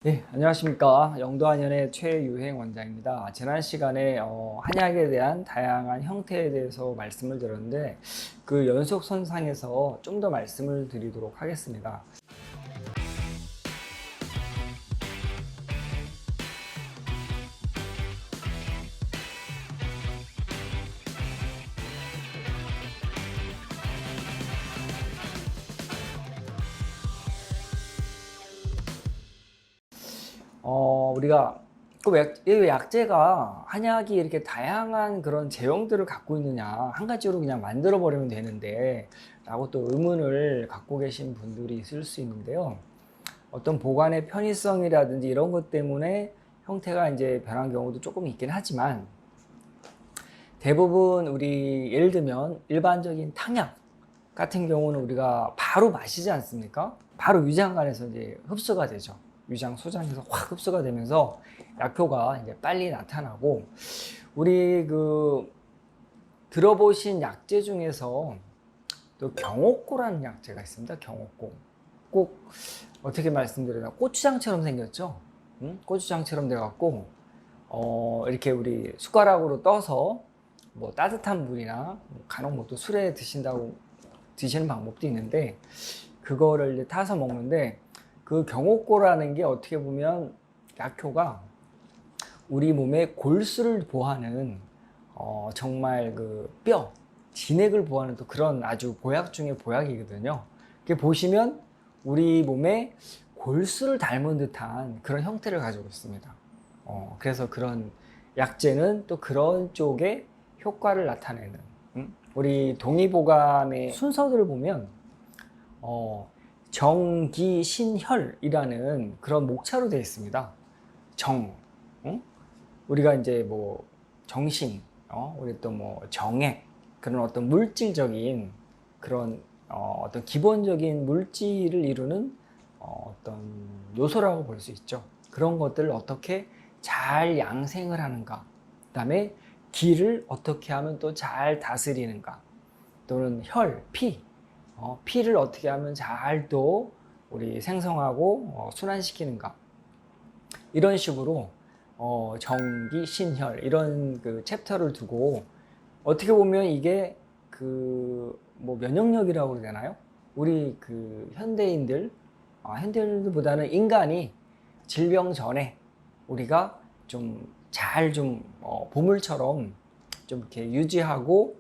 네, 안녕하십니까. 영도한의원의 최유행 원장입니다. 지난 시간에 한약에 대한 다양한 형태에 대해서 말씀을 드렸는데 그 연속선상에서 좀 더 말씀을 드리도록 하겠습니다. 우리가 왜 약재가 한약이 이렇게 다양한 그런 제형들을 갖고 있느냐, 한 가지로 그냥 만들어 버리면 되는데 라고 또 의문을 갖고 계신 분들이 있을 수 있는데요. 어떤 보관의 편의성이라든지 이런 것 때문에 형태가 이제 변한 경우도 조금 있긴 하지만, 대부분 우리 예를 들면 일반적인 탕약 같은 경우는 우리가 바로 마시지 않습니까? 바로 위장관에서 이제 흡수가 되죠. 위장 소장에서 확 흡수가 되면서 약효가 이제 빨리 나타나고, 우리 들어보신 약재 중에서 또 경옥고라는 약재가 있습니다. 경옥고. 꼭 어떻게 말씀드리나, 고추장처럼 생겼죠. 고추장처럼 돼갖고 이렇게 우리 숟가락으로 떠서 뭐 따뜻한 물이나 간혹 뭐 또 술에 드시는 방법도 있는데, 그거를 이제 타서 먹는데, 그 경옥고라는 게 어떻게 보면 약효가 우리 몸의 골수를 보하는 정말 그 뼈, 진액을 보하는 또 그런 아주 보약 중에 보약이거든요. 이렇게 보시면 우리 몸에 골수를 닮은 듯한 그런 형태를 가지고 있습니다. 그래서 그런 약재는 또 그런 쪽에 효과를 나타내는, 우리 동의보감의 순서들을 보면 정기신혈이라는 그런 목차로 되어 있습니다. 정, 우리가 이제 뭐 정신, 우리 또 뭐 정액, 그런 어떤 물질적인 그런 어떤 기본적인 물질을 이루는 어떤 요소라고 볼 수 있죠. 그런 것들을 어떻게 잘 양생을 하는가, 그 다음에 기를 어떻게 하면 또 잘 다스리는가, 또는 혈, 피를 어떻게 하면 잘 또 우리 생성하고 순환시키는가, 이런 식으로 정기, 신혈 이런 그 챕터를 두고, 어떻게 보면 이게 뭐 면역력이라고 그래야 되나요? 우리 현대인들보다는 인간이 질병 전에 우리가 보물처럼 좀 이렇게 유지하고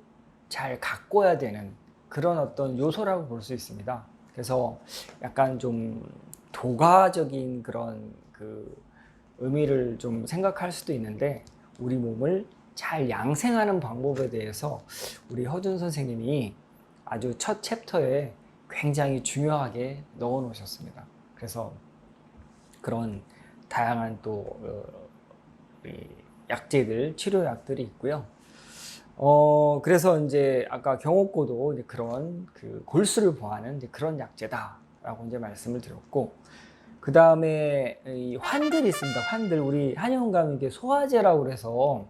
잘 가꿔야 되는 그런 어떤 요소라고 볼 수 있습니다. 그래서 약간 좀 도가적인 그런 의미를 좀 생각할 수도 있는데, 우리 몸을 잘 양생하는 방법에 대해서 우리 허준 선생님이 아주 첫 챕터에 굉장히 중요하게 넣어 놓으셨습니다. 그래서 그런 다양한 또 약재들, 치료약들이 있고요. 그래서 이제 아까 경옥고도 이제 그런 골수를 보하는 이제 그런 약재다라고 이제 말씀을 드렸고, 그 다음에 이 환들이 있습니다. 환들, 우리 한의원 가면 이게 소화제라고 그래서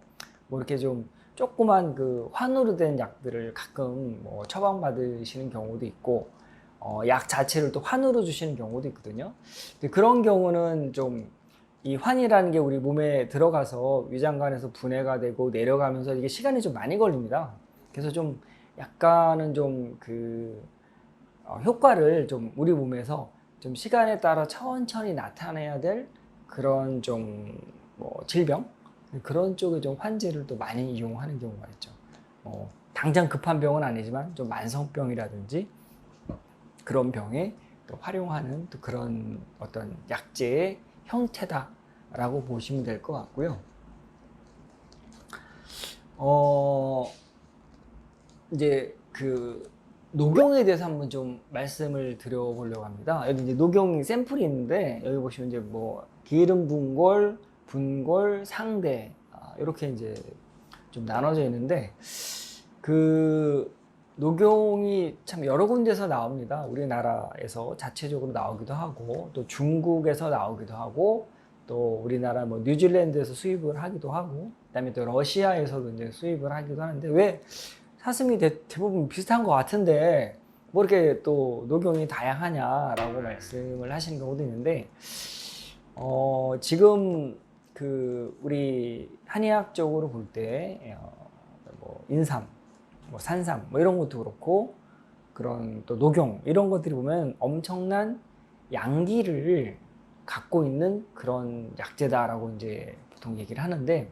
뭐 이렇게 좀 조그만 환으로 된 약들을 가끔 뭐 처방받으시는 경우도 있고, 약 자체를 또 환으로 주시는 경우도 있거든요. 근데 그런 경우는 좀 이 환이라는 게 우리 몸에 들어가서 위장관에서 분해가 되고 내려가면서 이게 시간이 좀 많이 걸립니다. 그래서 좀 약간은 좀 효과를 좀 우리 몸에서 좀 시간에 따라 천천히 나타내야 될 그런 좀 뭐 질병, 그런 쪽에 좀 환제를 또 많이 이용하는 경우가 있죠. 당장 급한 병은 아니지만 좀 만성병이라든지 그런 병에 또 활용하는 또 그런 어떤 약재의 형태다라고 보시면 될 것 같고요. 이제 녹용에 대해서 한번 좀 말씀을 드려보려고 합니다. 여기 이제 녹용 샘플이 있는데, 여기 보시면 이제 뭐 기름 분골, 상대, 이렇게 이제 좀 나눠져 있는데, 녹용이 참 여러 군데서 나옵니다. 우리나라에서 자체적으로 나오기도 하고, 또 중국에서 나오기도 하고, 또 우리나라 뭐 뉴질랜드에서 수입을 하기도 하고, 그다음에 또 러시아에서도 이제 수입을 하기도 하는데, 왜 사슴이 대부분 비슷한 것 같은데 뭐 이렇게 또 녹용이 다양하냐라고 말씀을 하시는 경우도 있는데, 지금 그 우리 한의학적으로 볼 때 뭐 인삼, 뭐 산삼 뭐 이런 것도 그렇고 그런 또 녹용 이런 것들이 보면 엄청난 양기를 갖고 있는 그런 약재다라고 이제 보통 얘기를 하는데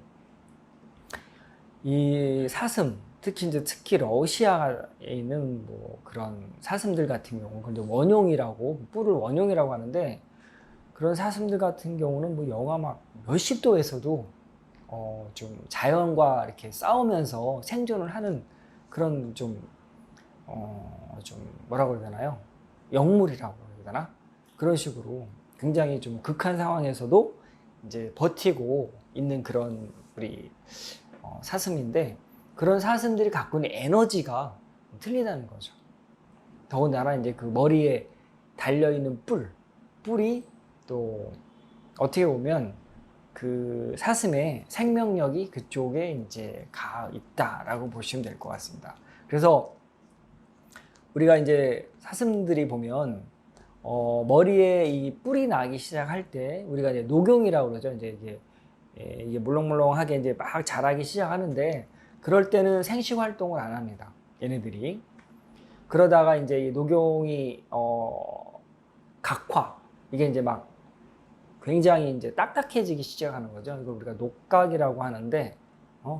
이 사슴 특히 러시아에 있는 뭐 그런 사슴들 같은 경우는 이제 원용이라고 뿔을 원용이라고 하는데 그런 사슴들 같은 경우는 뭐 영하 막 몇십 도에서도 좀 자연과 이렇게 싸우면서 생존을 하는 그런 좀 뭐라고 해야 되나요? 영물이라고 해야 되나? 그런 식으로 굉장히 좀 극한 상황에서도 이제 버티고 있는 그런 우리 사슴인데 그런 사슴들이 갖고 있는 에너지가 틀리다는 거죠. 더군다나 이제 그 머리에 달려있는 뿔이 또 어떻게 보면 그 사슴의 생명력이 그쪽에 이제 가 있다라고 보시면 될 것 같습니다. 그래서 우리가 이제 사슴들이 보면 머리에 이 뿔이 나기 시작할 때 우리가 이제 녹용이라고 그러죠. 이제 이게 물렁물렁하게 이제 막 자라기 시작하는데 그럴 때는 생식 활동을 안 합니다. 얘네들이 그러다가 이제 이 녹용이 각화 이게 이제 막 굉장히 이제 딱딱해지기 시작하는 거죠. 이걸 우리가 녹각이라고 하는데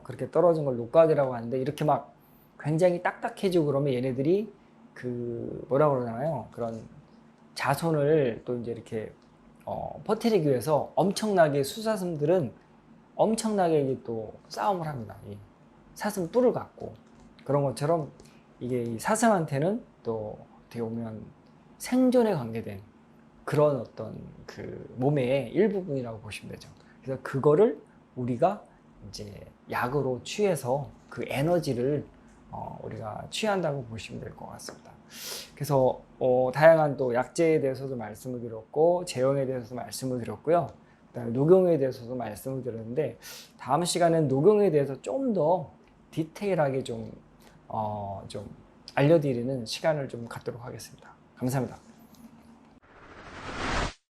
그렇게 떨어진 걸 녹각이라고 하는데 이렇게 막 굉장히 딱딱해지고 그러면 얘네들이 그 뭐라 그러잖아요. 그런 자손을 또 이제 이렇게 퍼뜨리기 위해서 엄청나게 수사슴들은 엄청나게 이제 또 싸움을 합니다. 이 사슴 뿔을 갖고 그런 것처럼 이게 이 사슴한테는 또 어떻게 보면 생존에 관계된 그런 어떤 그 몸의 일부분이라고 보시면 되죠. 그래서 그거를 우리가 이제 약으로 취해서 그 에너지를 우리가 취한다고 보시면 될 것 같습니다. 그래서 다양한 또 약재에 대해서도 말씀을 드렸고 제형에 대해서도 말씀을 드렸고요. 그다음에 녹용에 대해서도 말씀을 드렸는데 다음 시간엔 녹용에 대해서 좀 더 디테일하게 좀 알려드리는 시간을 좀 갖도록 하겠습니다. 감사합니다.